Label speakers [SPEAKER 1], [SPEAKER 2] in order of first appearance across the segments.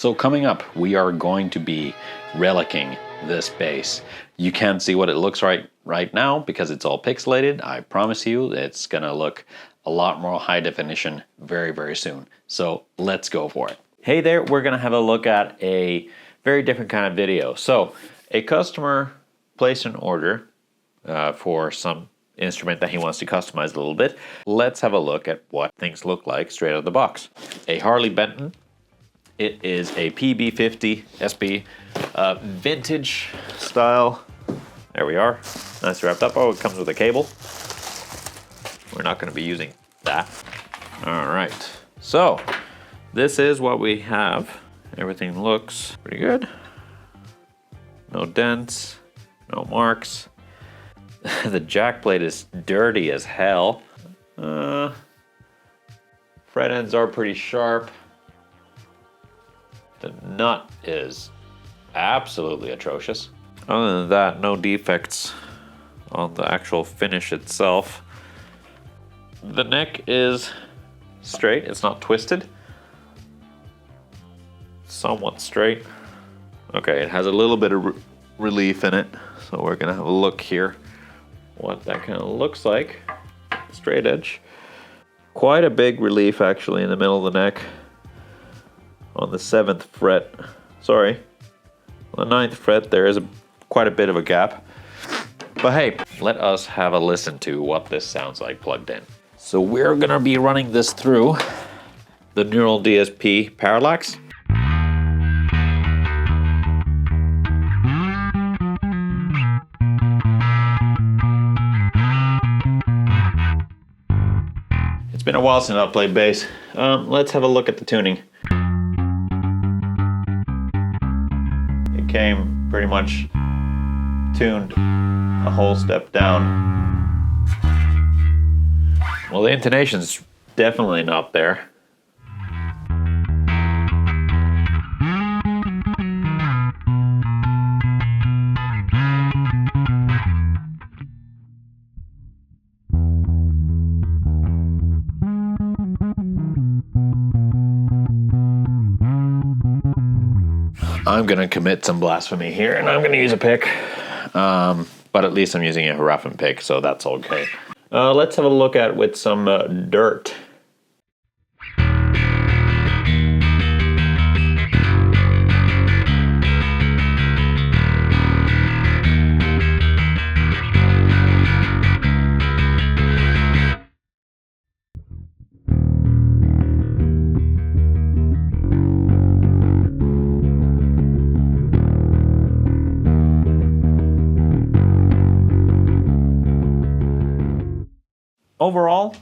[SPEAKER 1] So coming up, we are going to be relicing this bass. You can't see what it looks like right now because it's all pixelated. I promise you it's gonna look a lot more high definition very, very soon. So let's go for it. Hey there, we're gonna have a look at a very different kind of video. So a customer placed an order for some instrument that he wants to customize a little bit. Let's have a look at what things look like straight out of the box. A Harley Benton. It is a PB50 SB vintage style. There we are. Nice wrapped up. Oh, it comes with a cable. We're not going to be using that. All right. So this is what we have. Everything looks pretty good. No dents, no marks. The jack plate is dirty as hell. Fret ends are pretty sharp. The nut is absolutely atrocious. Other than that, no defects on the actual finish itself. The neck is straight, it's not twisted. Somewhat straight. Okay, it has a little bit of relief in it, so we're gonna have a look here what that kind of looks like. Straight edge. Quite a big relief actually in the middle of the neck. On the 7th fret, sorry, on the 9th fret there is quite a bit of a gap. But hey, let us have a listen to what this sounds like plugged in. So we're gonna be running this through the Neural DSP Parallax. It's been a while since I've played bass. Let's have a look at the tuning. It came pretty much tuned a whole step down. Well, the intonation's definitely not there. I'm gonna commit some blasphemy here and I'm gonna use a pick. But at least I'm using a rough and pick, so that's okay. Let's have a look at with some dirt. Overall,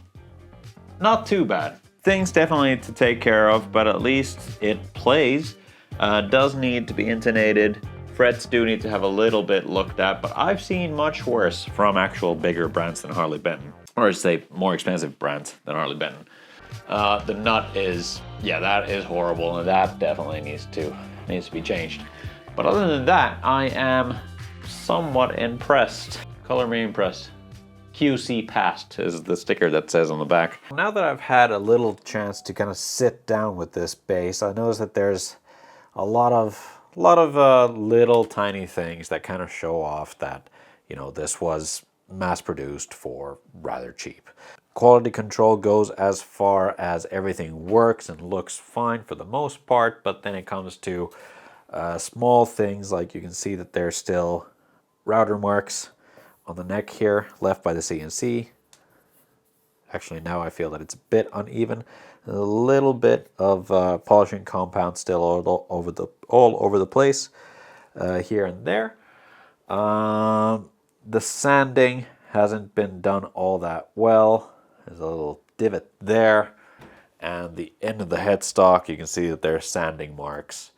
[SPEAKER 1] not too bad. Things definitely to take care of, but at least it plays. Does need to be intonated. Frets do need to have a little bit looked at, but I've seen much worse from actual bigger brands than Harley Benton. Or say more expensive brands than Harley Benton. The nut is, yeah, that is horrible, and that definitely needs to be changed. But other than that, I am somewhat impressed. Color me impressed. QC passed is the sticker that says on the back. Now that I've had a little chance to kind of sit down with this bass, I notice that there's a lot of little tiny things that kind of show off that, you know, this was mass produced for rather cheap. Quality control goes as far as everything works and looks fine for the most part, but then it comes to small things like you can see that there's still router marks on the neck here, left by the CNC. Actually, now I feel that it's a bit uneven. A little bit of polishing compound still all over the place, here and there. The sanding hasn't been done all that well. There's a little divot there, and the end of the headstock, you can see that there's sanding marks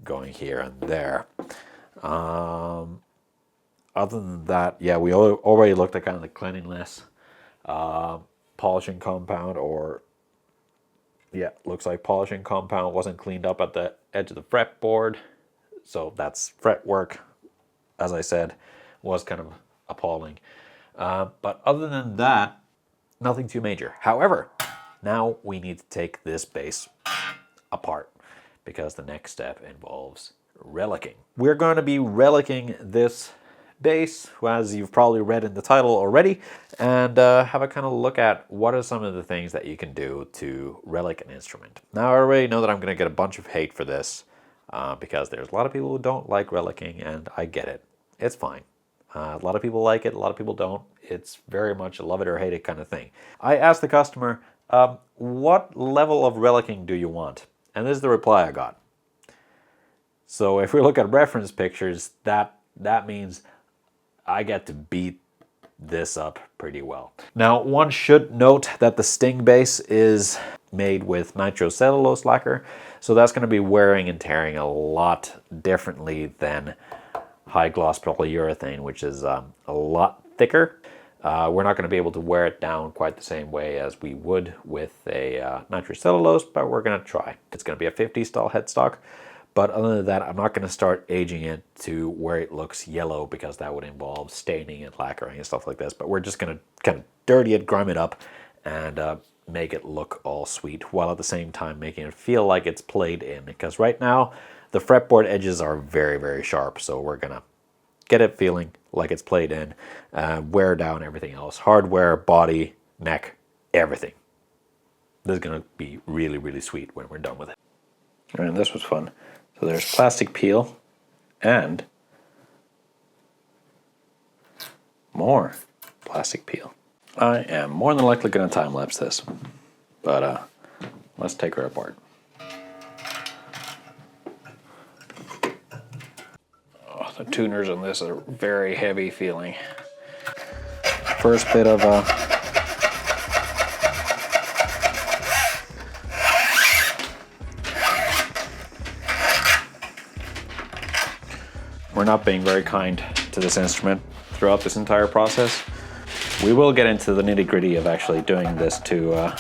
[SPEAKER 1] going here and there. Other than that, yeah, we already looked at kind of the cleanliness, polishing compound, or yeah, looks like polishing compound wasn't cleaned up at the edge of the fretboard, so that's fretwork, as I said, was kind of appalling. But other than that, nothing too major. However, now we need to take this bass apart
[SPEAKER 2] because the next step involves relicing. We're going to be relicing this bass, as you've probably read in the title already, and have a kind of look at what are some of the things that you can do to relic an instrument. Now I already know that I'm going to get a bunch of hate for this because there's a lot of people who don't like relicing, and I get it. It's fine. A lot of people like it, a lot of people don't. It's very much a love it or hate it kind of thing. I asked the customer, what level of relicing do you want? And this is the reply I got. So if we look at reference pictures, that means I get to beat this up pretty well. Now, one should note that the Sting bass is made with nitrocellulose lacquer, so that's going to be wearing and tearing a lot differently than high gloss polyurethane, which is a lot thicker. We're not going to be able to wear it down quite the same way as we would with a nitrocellulose, but we're going to try. It's going to be a 50 style headstock. But other than that, I'm not going to start aging it to where it looks yellow because that would involve staining and lacquering and stuff like this. But we're just going to kind of dirty it, grime it up, and make it look all sweet, while at the same time making it feel like it's played in. Because right now, the fretboard edges are very, very sharp. So we're going to get it feeling like it's played in, wear down everything else. Hardware, body, neck, everything. This is going to be really, really sweet when we're done with it. And this was fun. So there's plastic peel and more plastic peel. I am more than likely going to time lapse this, but let's take her apart. Oh, the tuners on this are very heavy feeling. First bit of we're not being very kind to this instrument throughout this entire process. We will get into the nitty-gritty of actually doing this to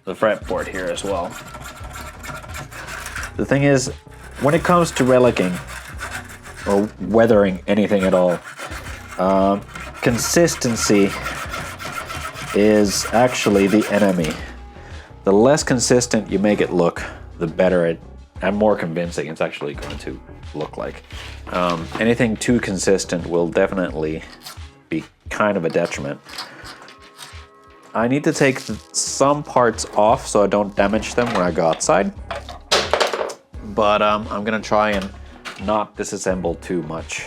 [SPEAKER 2] the fretboard here as well. The thing is, when it comes to relicing or weathering anything at all, consistency is actually the enemy. The less consistent you make it look, the better it and more convincing it's actually going to look like. Anything too consistent will definitely be kind of a detriment. I need to take some parts off so I don't damage them when I go outside, but I'm gonna try and not disassemble too much.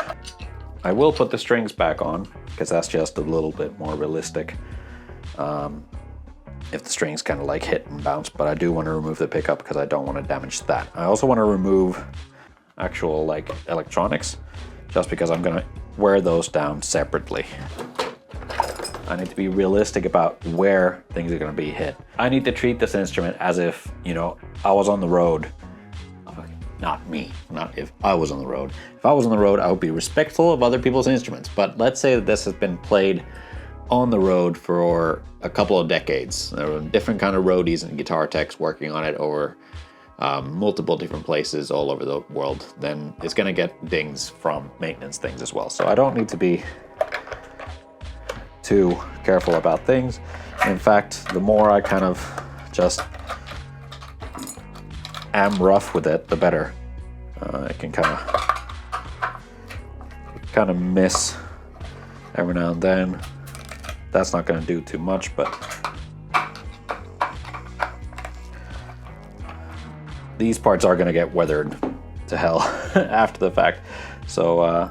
[SPEAKER 2] I will put the strings back on because that's just a little bit more realistic. If the strings kind of like hit and bounce, but I do want to remove the pickup because I don't want to damage that. I also want to remove actual like electronics just because I'm going to wear those down separately. I need to be realistic about where things are going to be hit. I need to treat this instrument as if, you know, I was on the road. Not me, not if I was on the road. If I was on the road, I would be respectful of other people's instruments. But let's say that this has been played on the road for a couple of decades. There were different kind of roadies and guitar techs working on it over multiple different places all over the world. Then it's going to get dings from maintenance things as well. So I don't need to be too careful about things. In fact, the more I kind of just am rough with it, the better. I can kind of miss every now and then. That's not going to do too much, but these parts are going to get weathered to hell after the fact. So I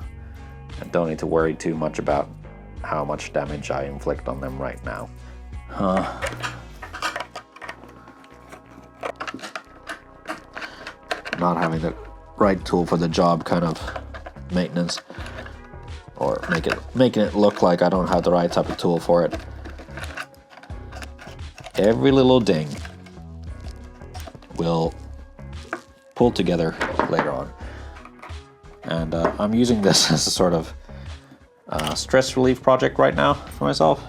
[SPEAKER 2] don't need to worry too much about how much damage I inflict on them right now. Not having the right tool for the job kind of maintenance, or making it look like I don't have the right type of tool for it. Every little ding will pull together later on. And I'm using this as a sort of stress relief project right now for myself.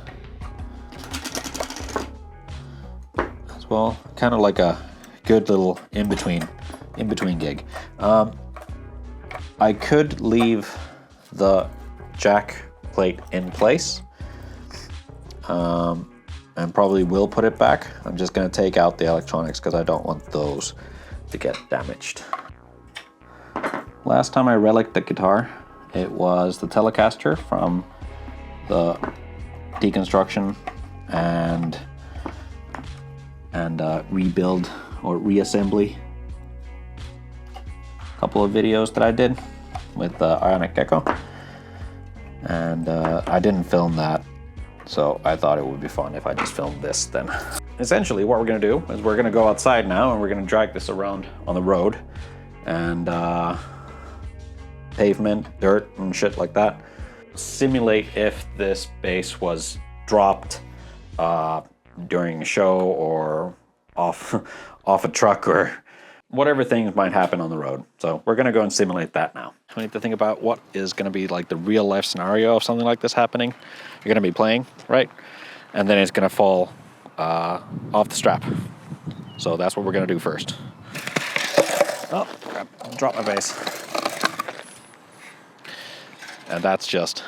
[SPEAKER 2] As well, kind of like a good little in-between gig. I could leave the jack plate in place and probably will put it back. I'm just going to take out the electronics because I don't want those to get damaged.
[SPEAKER 1] Last time I relic'd the guitar, it was the Telecaster from the deconstruction and rebuild or reassembly couple of videos that I did with Ionic Gecko, and I didn't film that, so I thought it would be fun if I just filmed this then. Essentially what we're gonna do is we're gonna go outside now and we're gonna drag this around on the road and pavement, dirt and shit like that. Simulate if this bass was dropped during a show or off a truck or whatever things might happen on the road. So we're gonna go and simulate that now. We need to think about what is gonna be like the real life scenario of something like this happening. You're gonna be playing, right? And then it's gonna fall off the strap. So that's what we're gonna do first. Oh, crap, dropped my bass. And that's just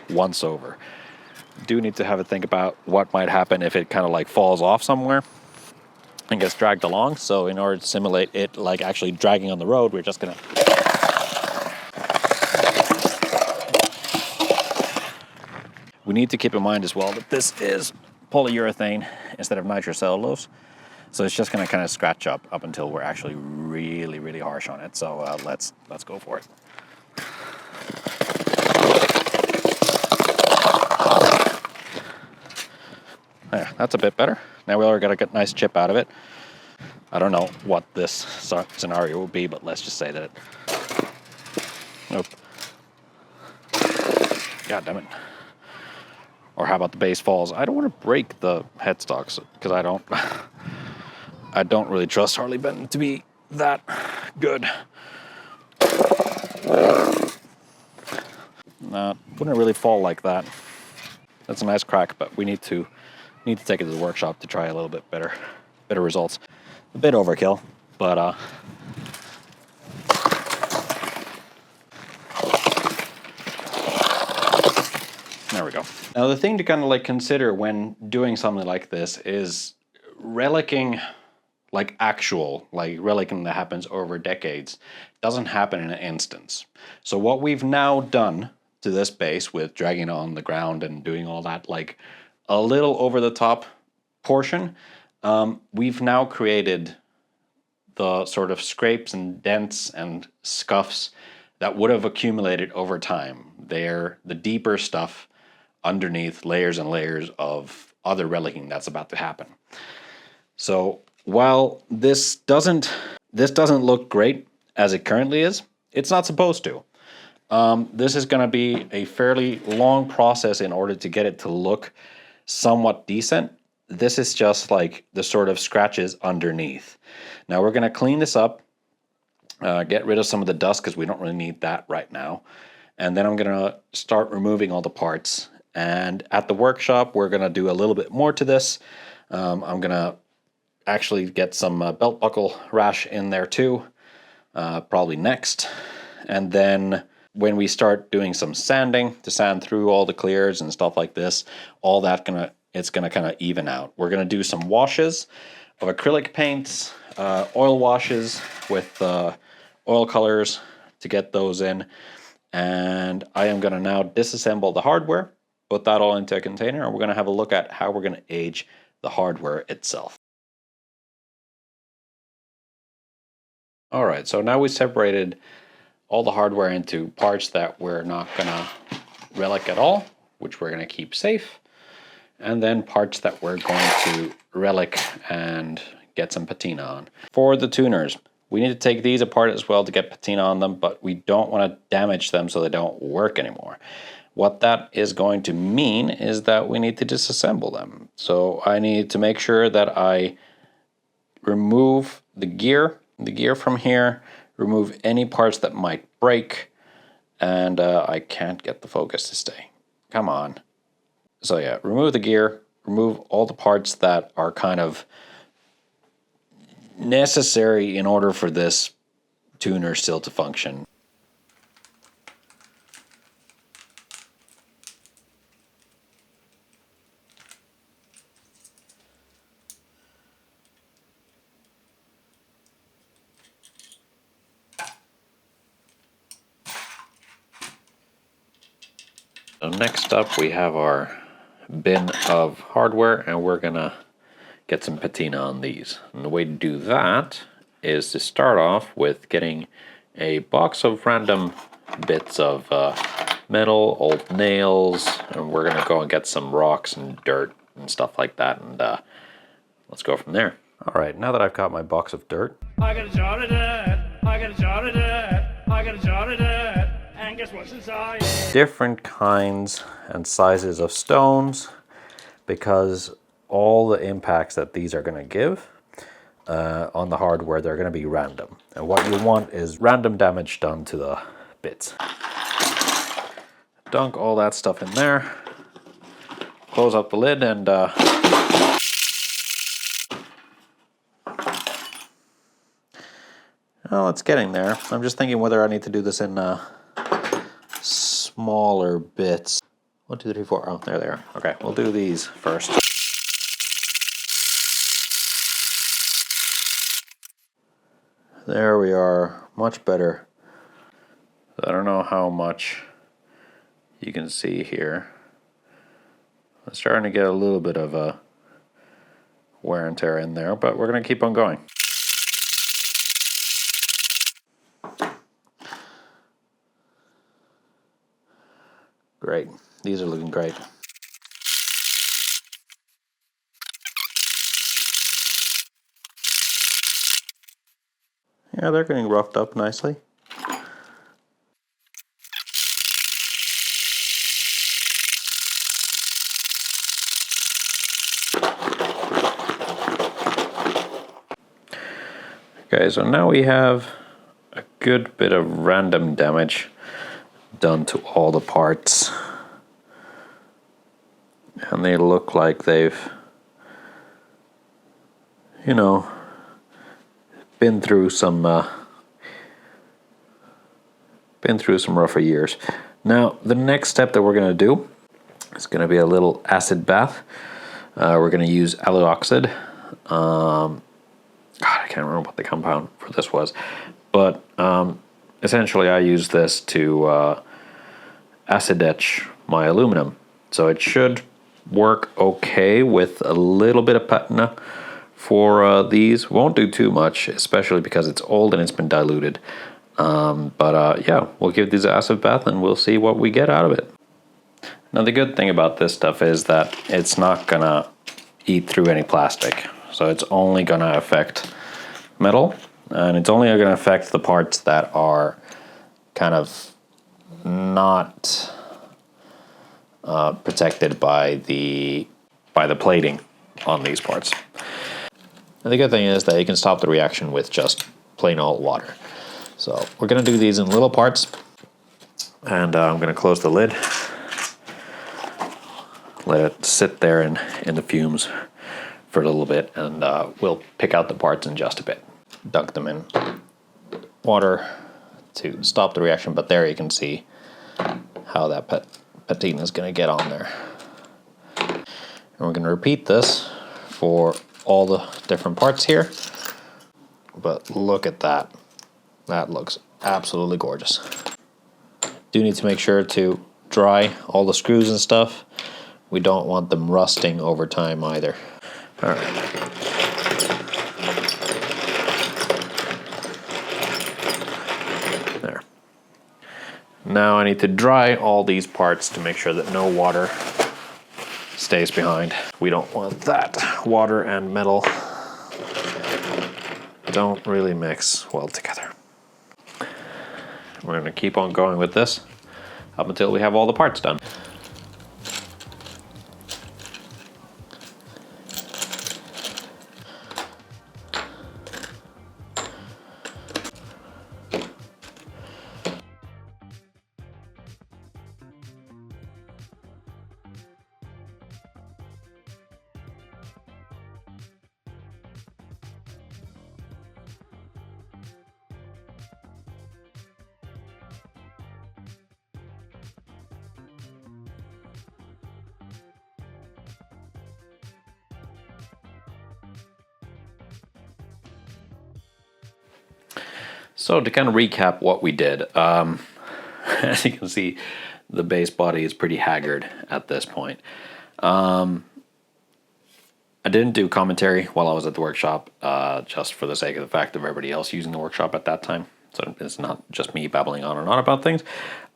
[SPEAKER 1] once over. Do need to have a think about what might happen if it kind of like falls off somewhere and gets dragged along. So in order to simulate it like actually dragging on the road, we're just gonna we need to keep in mind as well that this is polyurethane instead of nitrocellulose. So it's just gonna kind of scratch up until we're actually really, really harsh on it. So let's go for it. Yeah, that's a bit better. Now we already got a nice chip out of it. I don't know what this scenario would be, but let's just say that it... Nope. God damn it. Or how about the bass falls? I don't want to break the headstocks because I don't really trust Harley Benton to be that good. No, wouldn't really fall like that. That's a nice crack, but we need to take it to the workshop to try a little bit better results. A bit overkill, but there we go. Now the thing to kind of like consider when doing something like this is relicing like actual, like relicing that happens over decades doesn't happen in an instance. So what we've now done to this bass with dragging it on the ground and doing all that, like a little over the top portion, we've now created the sort of scrapes and dents and scuffs that would have accumulated over time. They're the deeper stuff underneath layers and layers of other relicing that's about to happen. So while this doesn't look great as it currently is, it's not supposed to. This is going to be a fairly long process in order to get it to look somewhat decent. This is just like the sort of scratches underneath. Now we're going to clean this up, get rid of some of the dust because we don't really need that right now. And then I'm going to start removing all the parts. And at the workshop, we're going to do a little bit more to this. I'm going to actually get some belt buckle rash in there too, probably next. And then when we start doing some sanding to sand through all the clears and stuff like this, all that it's gonna kind of even out. We're gonna do some washes of acrylic paints, oil washes with oil colors to get those in. And I am gonna now disassemble the hardware, put that all into a container, and we're gonna have a look at how we're gonna age the hardware itself. All right, so now we separated all the hardware into parts that we're not gonna relic at all, which we're gonna keep safe, and then parts that we're going to relic and get some patina on. For the tuners, we need to take these apart as well to get patina on them, but we don't want to damage them so they don't work anymore. What that is going to mean is that we need to disassemble them. So I need to make sure that I remove the gear from here, remove any parts that might break, and I can't get the focus to stay. Come on. So yeah, remove the gear, remove all the parts that are kind of necessary in order for this tuner still to function.
[SPEAKER 2] So next up we have our bin of hardware, and we're gonna get some patina on these. And the way to do that is to start off with getting a box of random bits of metal, old nails, and we're gonna go and get some rocks and dirt and stuff like that, and let's go from there. All right, now that I've got my box of dirt,
[SPEAKER 3] I got a jar of dirt, I got a jar of dirt, I got a jar of dirt, and guess what's inside?
[SPEAKER 2] different kinds and sizes of stones, because all the impacts that these are going to give on the hardware, they're going to be random. And what you want is random damage done to the bits. Dunk all that stuff in there, close up the lid, and well, it's getting there. I'm just thinking whether I need to do this in smaller bits. 1, 2, 3, 4. Oh, there they are. Okay, we'll do these first. There we are, much better. I don't know how much you can see here. I'm starting to get a little bit of a wear and tear in there, but we're going to keep on going. Great, these are looking great. Yeah, they're getting roughed up nicely. Okay, so now we have a good bit of random damage done to all the parts. And they look like they've, you know, been through some rougher years. Now, the next step that we're going to do is going to be a little acid bath. We're going to use aluoxide. God, I can't remember what the compound for this was, but essentially I use this to acid etch my aluminum. So it should work okay with a little bit of patina for these. Won't do too much, especially because it's old and it's been diluted. Yeah, we'll give these an acid bath and we'll see what we get out of it. Now the good thing about this stuff is that it's not gonna eat through any plastic. So it's only gonna affect metal, and it's only gonna affect the parts that are kind of not protected by the plating on these parts. And the good thing is that you can stop the reaction with just plain old water. So we're going to do these in little parts, and I'm going to close the lid, let it sit there in the fumes for a little bit, and we'll pick out the parts in just a bit. Dunk them in water to stop the reaction, but there you can see how that patina is going to get on there. And we're going to repeat this for all the different parts here, but look at that. That looks absolutely gorgeous. Do need to make sure to dry all the screws and stuff. We don't want them rusting over time either. All right. There. Now I need to dry all these parts to make sure that no water stays behind. We don't want that. Water and metal don't really mix well together. We're going to keep on going with this up until we have all the parts done. So to kind of recap what we did, as you can see, the base body is pretty haggard at this point. I didn't do commentary while I was at the workshop, just for the sake of the fact of everybody else using the workshop at that time. So it's not just me babbling on and on about things.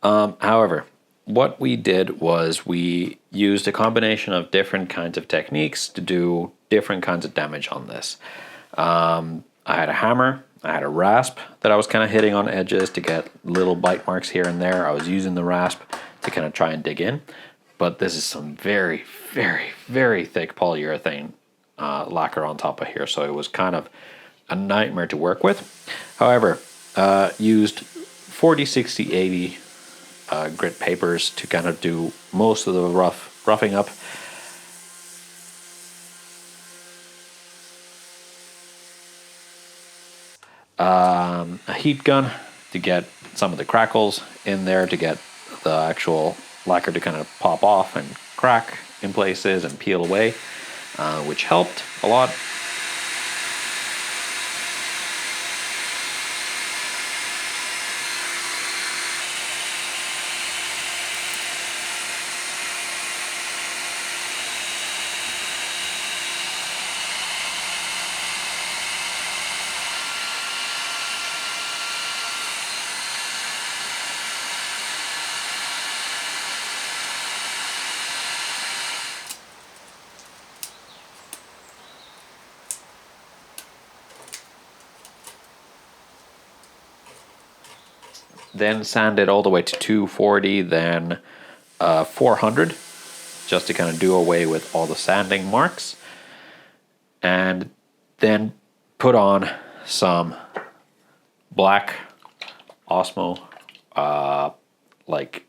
[SPEAKER 2] However, what we did was we used a combination of different kinds of techniques to do different kinds of damage on this. I had a hammer, I had a rasp that I was kind of hitting on edges to get little bite marks here and there. I was using the rasp to kind of try and dig in. But this is some very, very, very thick polyurethane lacquer on top of here, so it was kind of a nightmare to work with. However, used 40, 60, 80 grit papers to kind of do most of the roughing up. A heat gun to get some of the crackles in there, to get the actual lacquer to kind of pop off and crack in places and peel away, which helped a lot. Then sanded all the way to 240, then 400, just to kind of do away with all the sanding marks. And then put on some black Osmo, like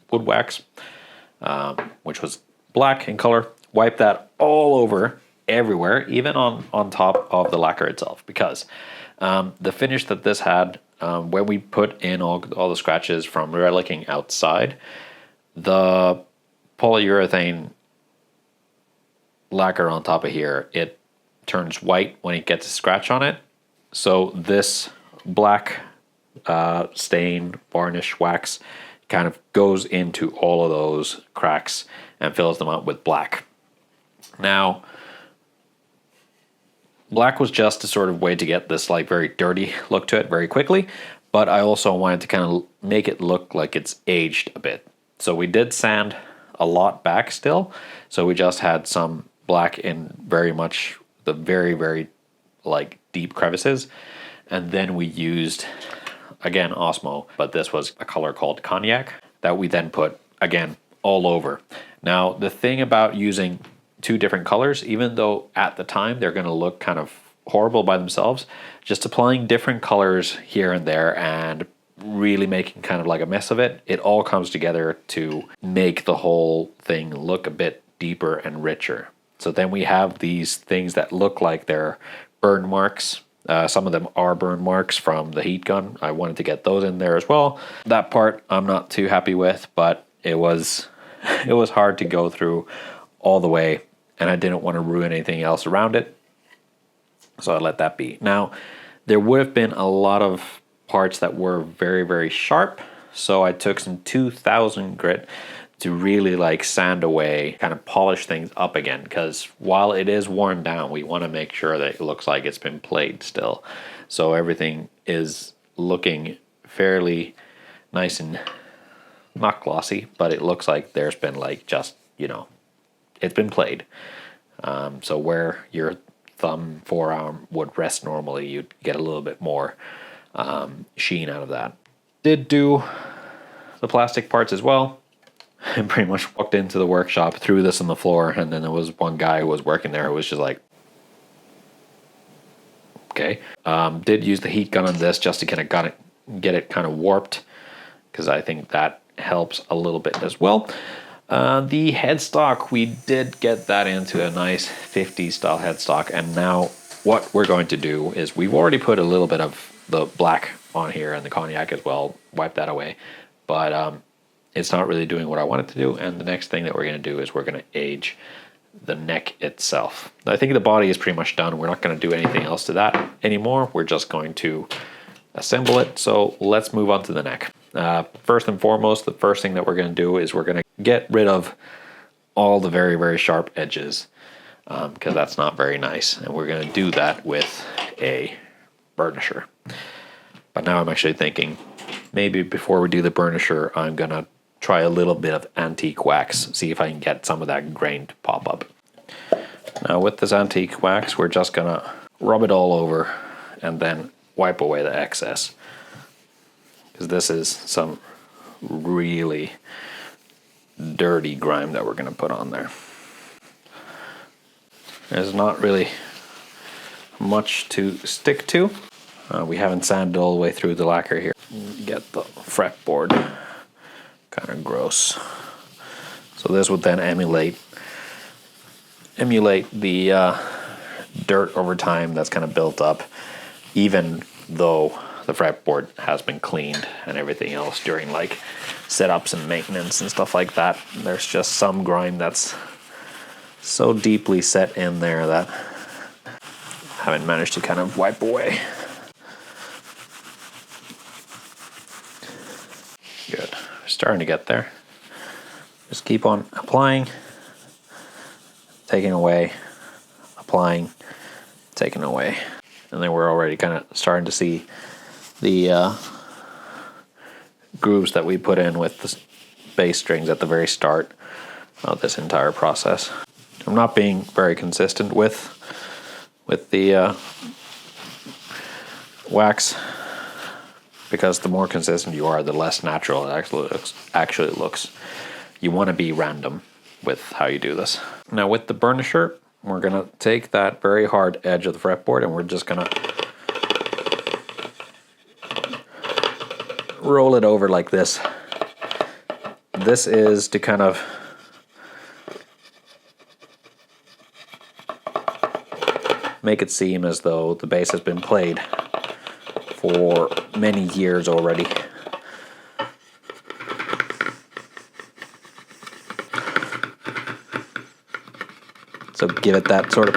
[SPEAKER 2] wood wax, which was black in color. Wipe that all over, everywhere, even on top of the lacquer itself, because the finish that this had, when we put in all the scratches from relicing outside, the polyurethane lacquer on top of here, it turns white when it gets a scratch on it. So this black stain varnish wax kind of goes into all of those cracks and fills them up with black. Now, black was just a sort of way to get this like very dirty look to it very quickly, but I also wanted to kind of make it look like it's aged a bit. So we did sand a lot back still, so we just had some black in very much the very, very like deep crevices, and then we used, again, Osmo, but this was a color called Cognac that we then put, again, all over. Now, the thing about using two different colors, even though at the time they're going to look kind of horrible by themselves, just applying different colors here and there and really making kind of like a mess of it, it all comes together to make the whole thing look a bit deeper and richer. So then we have these things that look like they're burn marks. Some of them are burn marks from the heat gun. I wanted to get those in there as well. That part I'm not too happy with, but it was hard to go through all the way, and I didn't want to ruin anything else around it, so I let that be. Now, there would have been a lot of parts that were very, very sharp, so I took some 2000 grit to really like sand away, kind of polish things up again, because while it is worn down, we want to make sure that it looks like it's been played still. So everything is looking fairly nice and not glossy, but it looks like there's been like just, you know, it's been played. So where your thumb, forearm would rest normally, you'd get a little bit more sheen out of that. Did do the plastic parts as well. And pretty much walked into the workshop, threw this on the floor, and then there was one guy who was working there who was just like, okay. Did use the heat gun on this just to kind of get it kind of warped, because I think that helps a little bit as well. The headstock, we did get that into a nice 50s style headstock, and now what we're going to do is we've already put a little bit of the black on here and the Cognac as well, wipe that away, but it's not really doing what I want it to do. And the next thing that we're going to do is we're going to age the neck itself. I think the body is pretty much done. We're not going to do anything else to that anymore. We're just going to assemble it. So let's move on to the neck. First and foremost, the first thing that we're going to do is we're going to get rid of all the very, very sharp edges, because that's not very nice. And we're going to do that with a burnisher. But now I'm actually thinking maybe before we do the burnisher, I'm going to try a little bit of antique wax, see if I can get some of that grain to pop up. Now with this antique wax, we're just going to rub it all over and then wipe away the excess, because this is some really dirty grime that we're going to put on there. There's not really much to stick to. We haven't sanded all the way through the lacquer here. Get the fretboard kind of gross. So this would then emulate the dirt over time that's kind of built up, even though the fretboard has been cleaned and everything else during like setups and maintenance and stuff like that. There's just some grime that's so deeply set in there that I haven't managed to kind of wipe away. Good. We're starting to get there. Just keep on applying, taking away, applying, taking away. And then we're already kind of starting to see the grooves that we put in with the bass strings at the very start of this entire process. I'm not being very consistent with the wax, because the more consistent you are, the less natural it actually looks. You want to be random with how you do this. Now with the burnisher, we're going to take that very hard edge of the fretboard and we're just going to roll it over like this. This is to kind of make it seem as though the bass has been played for many years already. So give it that sort of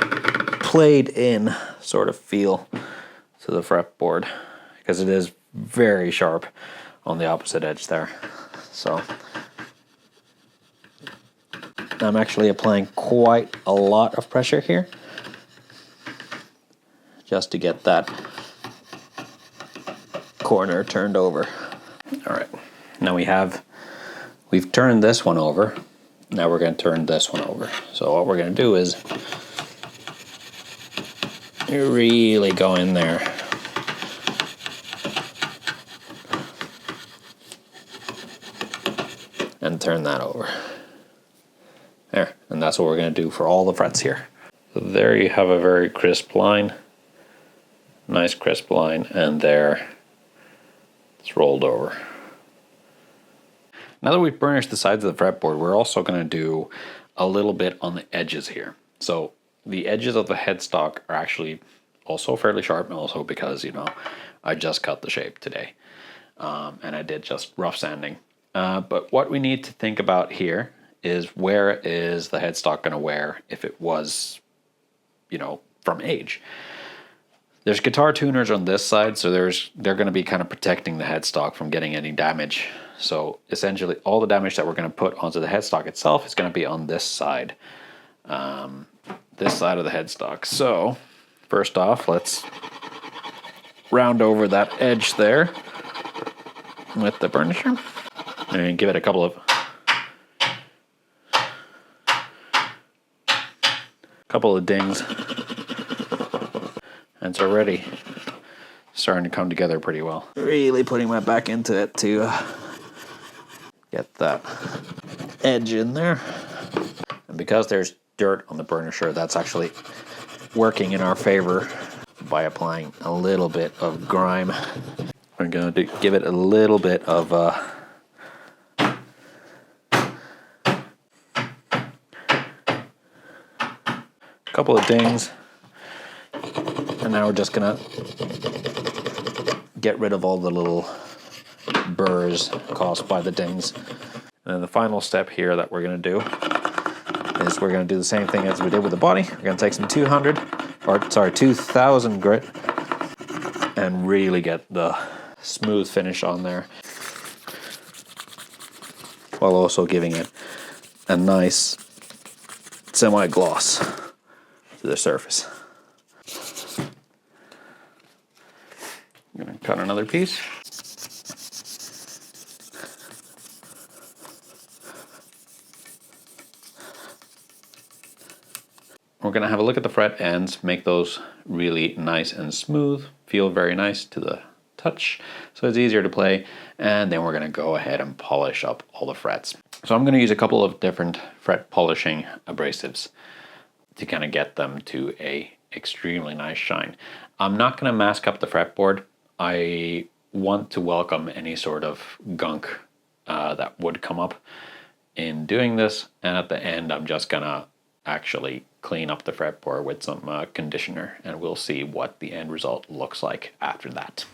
[SPEAKER 2] played in sort of feel to the fretboard, because it is very sharp on the opposite edge there. So I'm actually applying quite a lot of pressure here just to get that corner turned over. All right, now we've turned this one over. Now we're going to turn this one over. So what we're going to do is really go in there and turn that over. There, and that's what we're going to do for all the frets here. So there you have a very crisp line, nice crisp line, and there it's rolled over. Now that we've burnished the sides of the fretboard, we're also going to do a little bit on the edges here. So the edges of the headstock are actually also fairly sharp, and also because, you know, I just cut the shape today. And I did just rough sanding. But what we need to think about here is, where is the headstock going to wear if it was, you know, from age? There's guitar tuners on this side, so they're going to be kind of protecting the headstock from getting any damage. So essentially all the damage that we're going to put onto the headstock itself is going to be on this side of the headstock. So first off, let's round over that edge there with the burnisher and give it a couple of dings, and it's already starting to come together pretty well. Really putting my back into it to get that edge in there. And because there's dirt on the burnisher, that's actually working in our favor by applying a little bit of grime. We're going to give it a little bit of couple of dings, and now we're just gonna get rid of all the little burrs caused by the dings. And then the final step here that we're gonna do is we're gonna do the same thing as we did with the body. We're gonna take some 2000 grit and really get the smooth finish on there. while also giving it a nice semi-gloss to the surface.
[SPEAKER 1] I'm gonna cut another piece. We're gonna have a look at the fret ends, make those really nice and smooth, feel very nice to the touch, so it's easier to play, and then we're gonna go ahead and polish up all the frets. So I'm gonna use a couple of different fret polishing abrasives to kind of get them to a extremely nice shine. I'm not gonna mask up the fretboard. I want to welcome any sort of gunk that would come up in doing this, and at the end I'm just gonna actually clean up the fretboard with some conditioner, and we'll see what the end result looks like after that.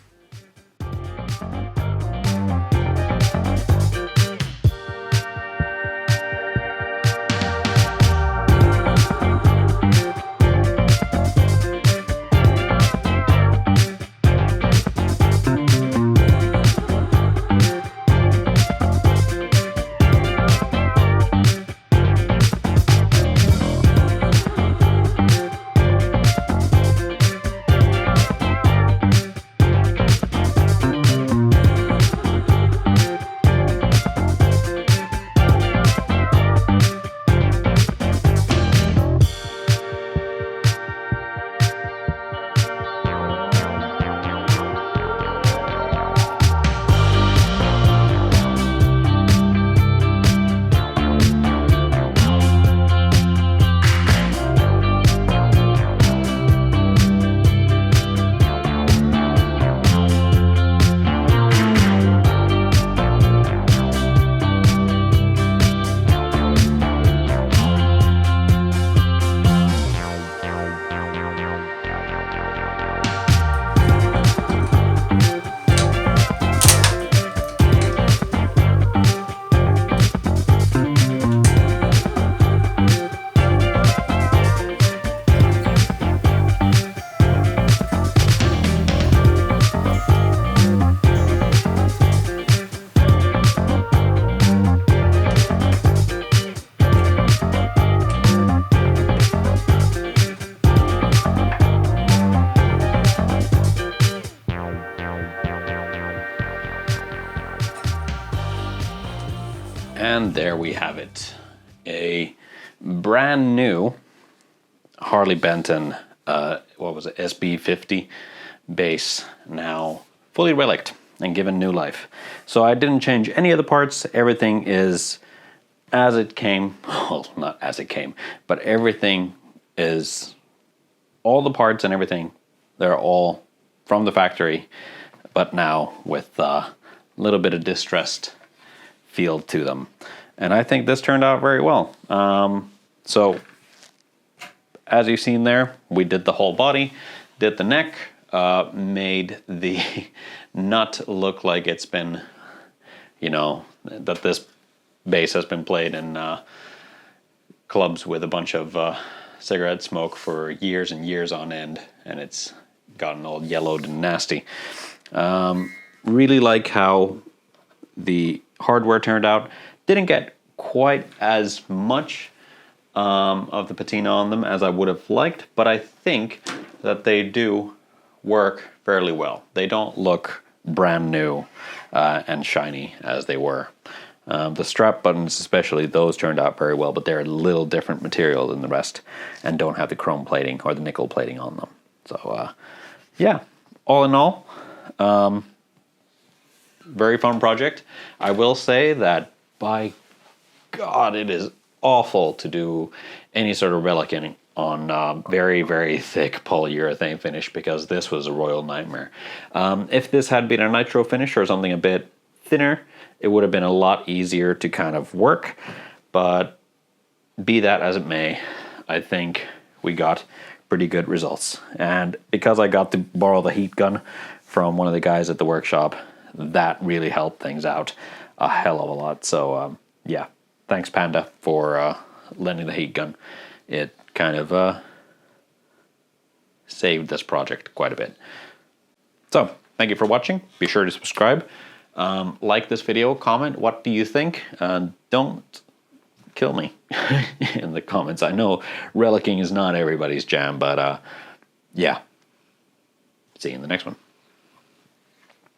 [SPEAKER 1] And there we have it. A brand new Harley Benton, what was it, SB50 bass, now fully Relic'd and given new life. So I didn't change any of the parts. Everything is as it came. Well, not as it came, but everything is, all the parts and everything, they're all from the factory, but now with a little bit of distressed feel to them. And I think this turned out very well. So as you've seen there, we did the whole body, did the neck, made the nut look like it's been, you know, that this bass has been played in clubs with a bunch of cigarette smoke for years and years on end, and it's gotten all yellowed and nasty. Really like how the hardware turned out. Didn't get quite as much of the patina on them as I would have liked, but I think that they do work fairly well. They don't look brand new and shiny as they were. The strap buttons especially, those turned out very well, but they're a little different material than the rest and don't have the chrome plating or the nickel plating on them. So yeah, all in all, very fun project. I will say that, by God, it is awful to do any sort of relicing on very, very thick polyurethane finish, because this was a royal nightmare. If this had been a nitro finish or something a bit thinner, it would have been a lot easier to kind of work, but be that as it may, I think we got pretty good results. And because I got to borrow the heat gun from one of the guys at the workshop, that really helped things out a hell of a lot. So yeah, thanks Panda for lending the heat gun. It kind of saved this project quite a bit. So thank you for watching. Be sure to subscribe. Like this video, comment, what do you think? Don't kill me in the comments. I know relicing is not everybody's jam, but yeah. See you in the next one.